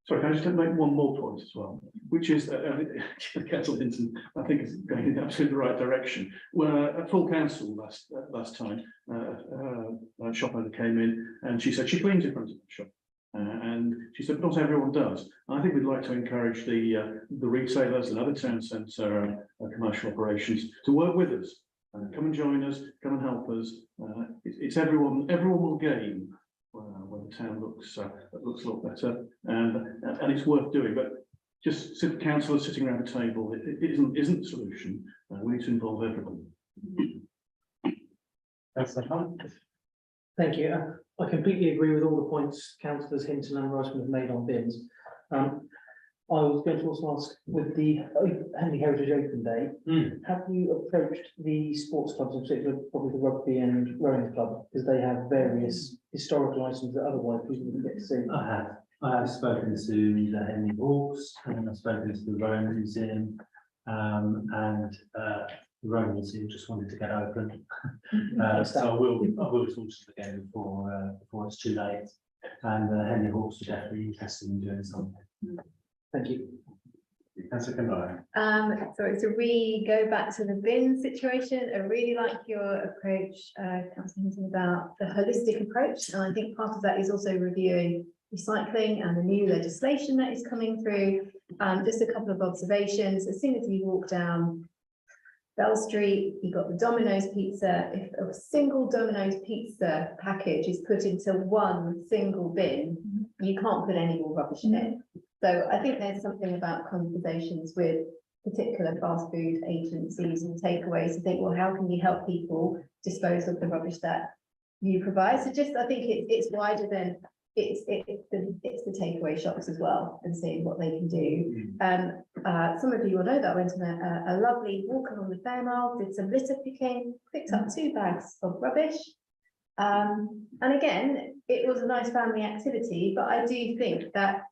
Sorry, can I just make one more point as well, which is Councillor Hinton, I think, is going in absolutely the right direction. We're at full council last time, a shop owner came in and she said she cleans in front of the shop. And she said, not everyone does. And I think we'd like to encourage the retailers and other town centre commercial operations to work with us. Come and join us, come and help us. It's everyone will gain when the town looks a lot better, and it's worth doing. But just councillors sitting around the table, it isn't the solution. We need to involve everyone. Thank you. I completely agree with all the points councillors Hinton and Rushman have made on bins. I was going to also ask, with the Henley Heritage Open Day, have you approached the sports clubs, in particular probably the rugby and rowing club, because they have various historical items that otherwise people wouldn't get to see? I have spoken to the Henley Hawks, and I've spoken to the Rowing Museum, and the Rowing Museum just wanted to get open. So I will talk to them again before it's too late. And the Henley Hawks are definitely interested in doing something. Thank you. Sorry, to go back to the bin situation, I really like your approach, Councillor Hinton, about the holistic approach, and I think part of that is also reviewing recycling and the new legislation that is coming through. Just a couple of observations. As soon as you walk down Bell Street, you've got the Domino's pizza. If a single Domino's pizza package is put into one single bin, you can't put any more rubbish in it. So I think there's something about conversations with particular fast food agencies and takeaways to think, well, how can you help people dispose of the rubbish that you provide? So just, I think it's wider than it's the takeaway shops as well, and seeing what they can do. Some of you will know that I went on a lovely walk along the Fair Mile, did some litter picking, picked up 2 bags of rubbish. And again, it was a nice family activity, but I do think that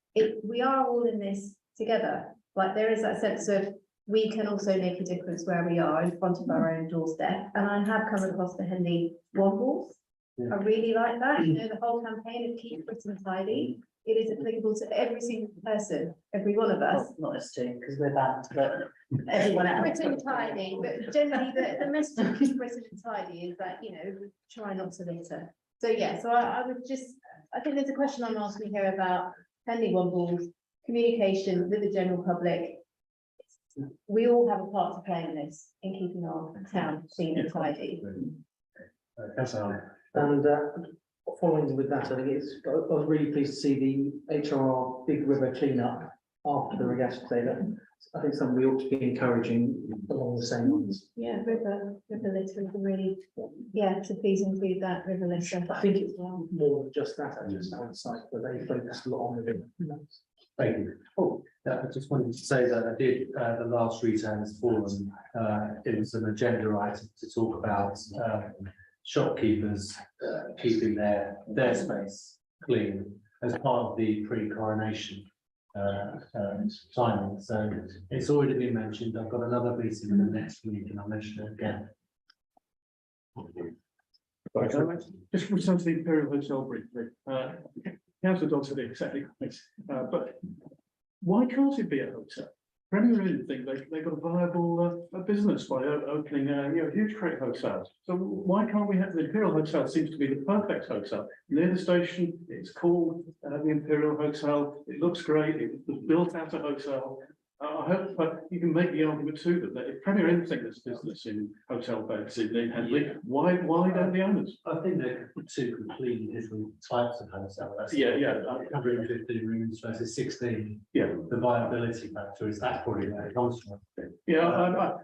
we are all in this together. Like, there is that sense of we can also make a difference where we are in front of our own doorstep. And I have come across the Henley Wombles. I really like that. You know, the whole campaign of Keep Britain Tidy. It is applicable to every single person, every one of us. Not us two, because we're bad, but everyone else. Britain Tidy, but generally the message of Keep Britain Tidy is that, you know, try not to litter. So yeah, so I would just, I think there's a question I'm asking here about Henley Wombles, communication with the general public. We all have a part to play in this, in keeping our town clean and tidy. And following with that, I think I was really pleased to see the HRR Big River cleanup after the regatta day. I think something we ought to be encouraging along the same lines. Yeah, river litter is really, to please include that river litter. I think it's more than just that, just on site, but they focus a lot on the river. Thank you. Oh, I just wanted to say that I did the last retailers forum. It was an agenda item to talk about shopkeepers keeping their space clean as part of the pre-coronation timing. So it's already been mentioned. I've got another meeting in the next week, and I'll mention it again. Just return to the Imperial Hotel briefly. Councillor Dodd said exactly right, but why can't it be a hotel? Premier Inn think they've got a viable business by opening a huge great hotel. So why can't we have the Imperial Hotel? Seems to be the perfect hotel near the station. It's called the Imperial Hotel. It looks great. It was built as a hotel. I hope you can make the argument too that if Premier Inn think there's business in hotel beds in Henley, why don't the owners? I think they're 2 completely different types of hotels. Yeah. 150 rooms versus 16. Yeah. The viability factor is that's probably where it comes from. Yeah,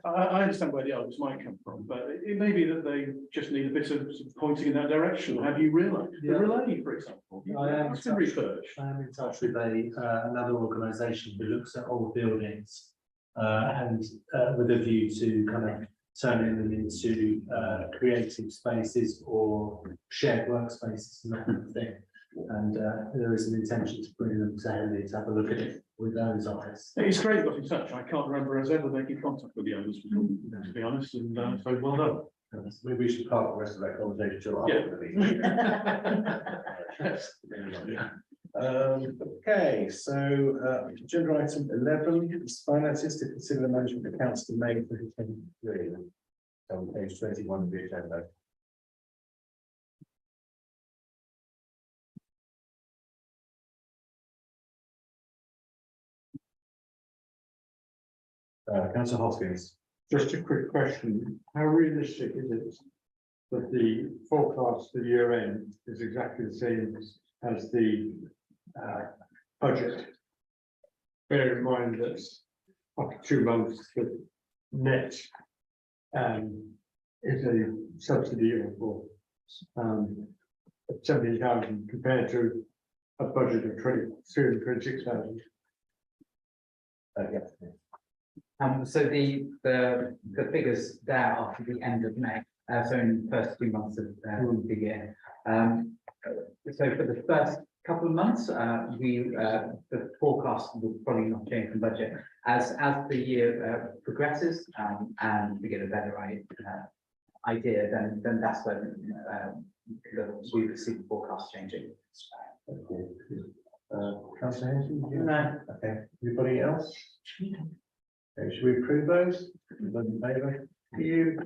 I understand where the others might come from, but it may be that they just need a bit of pointing in that direction. Have you realised the relay, for example? I am It's been refurbished. in touch with another organisation who looks at old buildings and with a view to kind of turning them into creative spaces or shared workspaces and that kind of thing. And there is an intention to bring them to Henley to have a look at it with those eyes. It's great you got in touch. I can't remember us ever making contact with the owners before, to be honest, and so well done. Maybe we should park the rest of that conversation till after the meeting. Yes. Okay, so agenda item 11 is finances to consider the management accounts to May 2023. On page 21 of the agenda. Councillor Hoskins. Just a quick question, how realistic is it that the forecast for year end is exactly the same as the budget? Bear in mind that after 2 months, the net is a subsidy of 70,000 compared to a budget of 226,000. So the figures there are for the end of May, so in the first 2 months of the year. So for the first couple of months, the forecast will probably not change from budget. As the year progresses and we get a better idea, then that's when we will see the forecast changing. Councillor Henson? No. Okay, anybody else? Okay, should we approve those? Those in favour? You.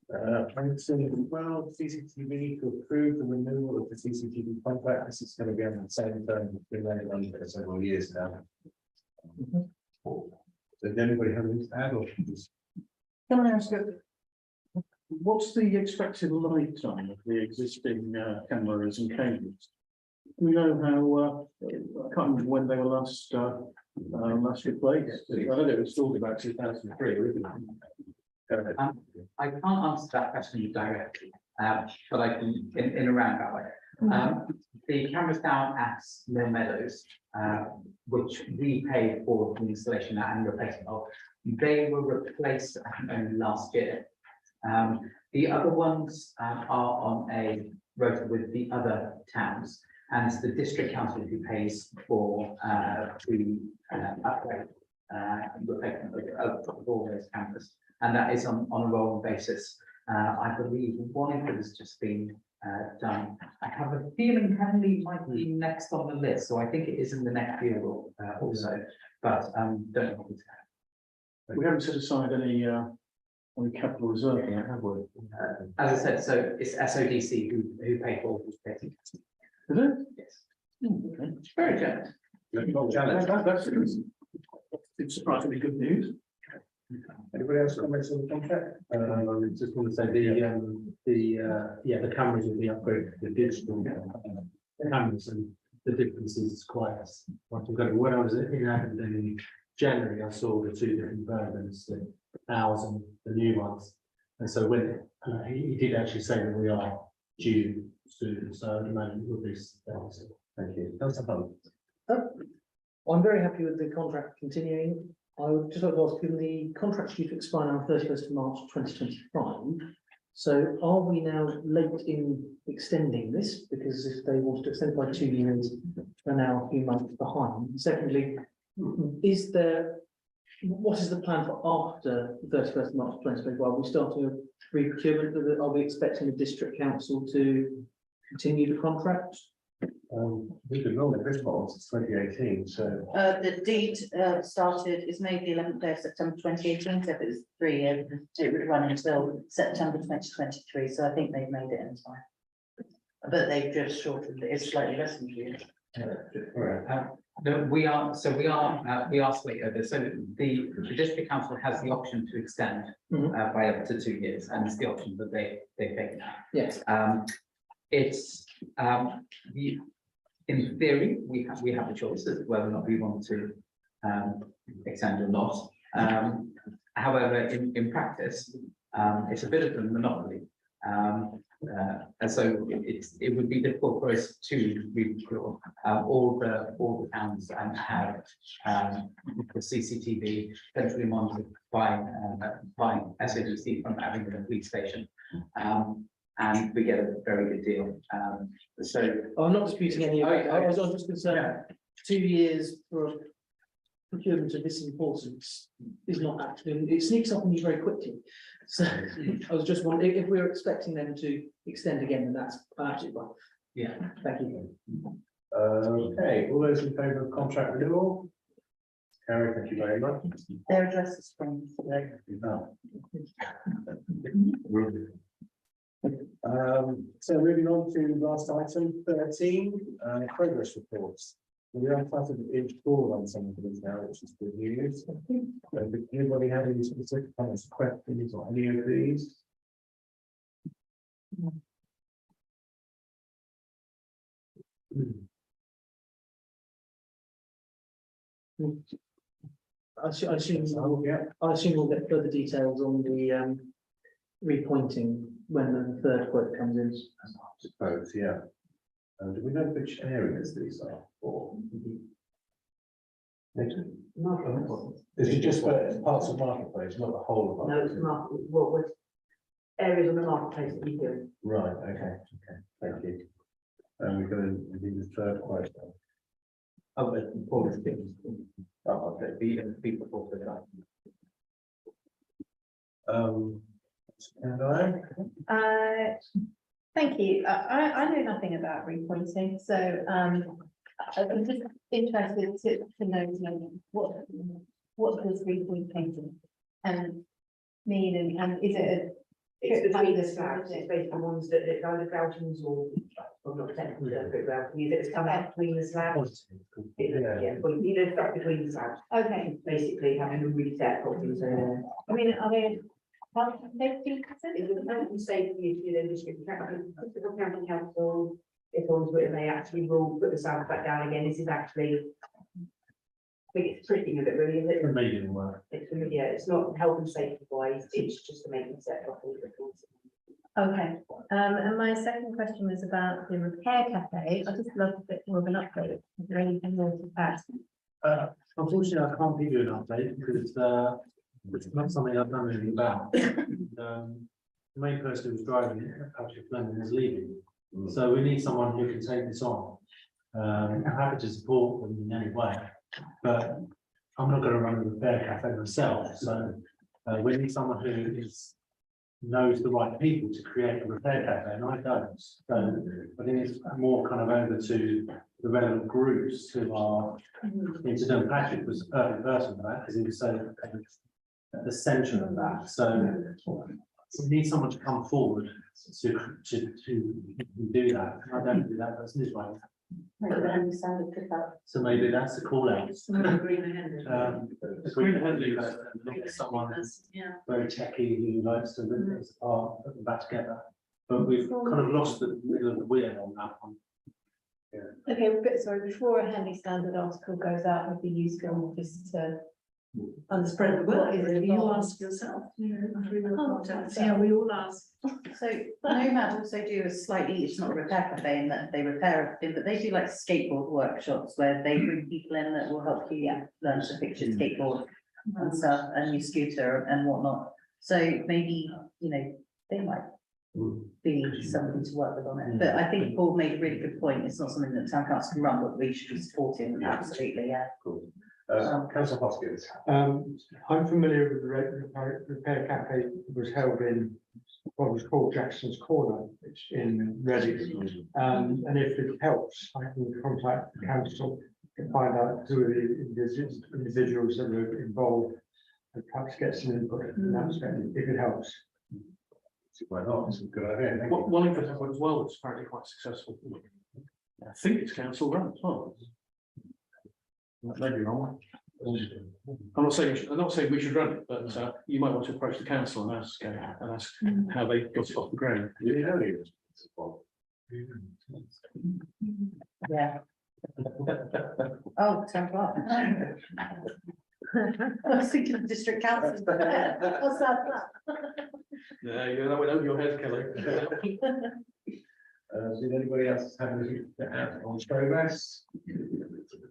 Well, CCTV to approve the renewal of the CCTV contract. This is going to be on the same term that's been running on for several years now. So does anybody have anything to add or just? Can I ask, what's the expected lifetime of the existing cameras and cables? Do we know how, I can't remember when they were last replaced. I know it was talked about 2003, wasn't it? I can't answer that question directly, but I can in a roundabout way. The cameras down at Mill Meadows, which we paid for the installation and replacement of, they were replaced only last year. The other ones are on a rota with the other towns, and it's the district council who pays for the upgrade replacement of all those cameras. And that is on a rolling basis. I believe one of them has just been done. I have a feeling Henley might be next on the list, so I think it is in the next year also, but don't know. We haven't set aside any capital reserve for that, have we? As I said, so it's SODC who pay for this. Is it? Yes. Okay. Very generous. That's it's surprisingly good news. Anybody else comments on the contract? Just want to say the cameras will be upgraded to the digital cameras, and the difference is quite. When I was in Aberdeen in January, I saw the 2 different versions, the ours and the new ones. And so when he did actually say that we are due soon, so at the moment we'll be. Thank you. I'm very happy with the contract continuing. I would just like to ask, given the contract's due to expire on 31st of March 2025, so are we now late in extending this? Because if they wanted to extend by 2 years, we're now a few months behind. Secondly, what is the plan for after the 31st of March 2025? Are we starting a re-procurement? Are we expecting the district council to continue the contract? We've been rolling this model since 2018, so. The deed started, is made the 11th day of September 2018, so it's 3 years, it would run until September 2023, so I think they've made it in time. But they've just shortened it, it's slightly less than 2 years. We are slightly over. So the district council has the option to extend by up to 2 years, and it's the option that they've taken out. Yes. It's in theory, we have a choice as to whether or not we want to extend or not. However, in practice, it's a bit of a monopoly. And so it would be difficult for us to recall all the towns and have the CCTV centrally monitored by SODC from having a police station. And we get a very good deal. So I'm not disputing any of it. I was just concerned, 2 years for procurement of this importance is not actually, it sneaks up on you very quickly. So I was just wondering if we're expecting them to extend again, then that's absolutely fine. yeah. Thank you. Okay, all those in favour of contract renewal? Carrie, thank you very much. Their address is from today. So moving on to last item 13, progress reports. We are starting to install on some of these now, which is good news. Does anybody have any specific comments, questions on any of these? I assume, Yeah. I assume we'll get further details on the repointing when the third quote comes in. I suppose, yeah. Do we know which areas these are for? Is it just for parts of marketplace, not the whole of No, it's marketplace? market, well, with areas on the marketplace that we do. Right, okay, thank you. And we're going to do the third quote. Oh, but all the things, Oh, okay. be before the time. And Thank you. I know nothing about repointing, so I'm just interested to know what does repointing mean and is it a? It's between the slabs, it's basically the ones that either Grouton's or, well, not technically, don't go Grouton, it's come out between the slabs. Yeah, well, you know, stuck between the slabs, Okay, basically having them reset properly, so. I mean, are they health and safety It's concerns? a health and safety issue, then district county council, if on Twitter, they actually will put the slabs back down again, this is actually. I think it's tricking of it really, is it? Making it work. It's, yeah, it's not health and safety wise, it's just to make it set properly. Okay, and my second question was about the repair cafe. I just love a bit more of an update. Is there anything more to add? Unfortunately, I can't give you an update because it's not something I've done anything about. The main person who was driving it, Patrick Fleming, is leaving. So we need someone who can take this on. I'm happy to support them in any way, but I'm not going to run a repair cafe myself. So we need someone who knows the right people to create a repair cafe, and I don't. So I think it's more kind of over to the relevant groups who are interested. Patrick was the perfect person for that because he was so at the centre of that. So we need someone to come forward to do that. I don't do that. That's his way. So maybe that's a call out. Someone very techy who likes to rip things apart, put them back together. But we've kind of lost the middle of the wheel on that one. Okay, but sorry, before a handy standard article goes out, it'd be useful just to understand what is involved. yourself. Yeah, we all ask. So Nomad also do a slightly, it's not a repair cafe in that they repair everything, but they do like skateboard workshops where they bring people in that will help you learn to fix your skateboard and stuff and your scooter and whatnot. So maybe, you know, they might be something to work with on it. But I think Paul made a really good point. It's not something that town council can run, but we should be supporting, absolutely, yeah. Cool. Councillor Hoskins. I'm familiar with the repair cafe that was held in what was called Jackson's Corner, which in Reading. And if it helps, I can contact the council and find out who are the individuals that were involved and perhaps get some input in that respect, if it helps. Why not? It's a good idea. Thank you. Wallingford have one as well, it's apparently quite successful. I think it's council run as well. Maybe wrong. I'm not saying we should run it, but you might want to approach the council and ask how they got it off the ground. Really early. Yeah. Oh, 10 o'clock. I was thinking of district council. What's that? Yeah, that went over your head, Kelly. Did anybody else have anything to add on progress?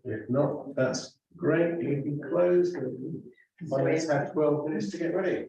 If not, that's great. Meeting closed. Finance have 12 minutes to get ready.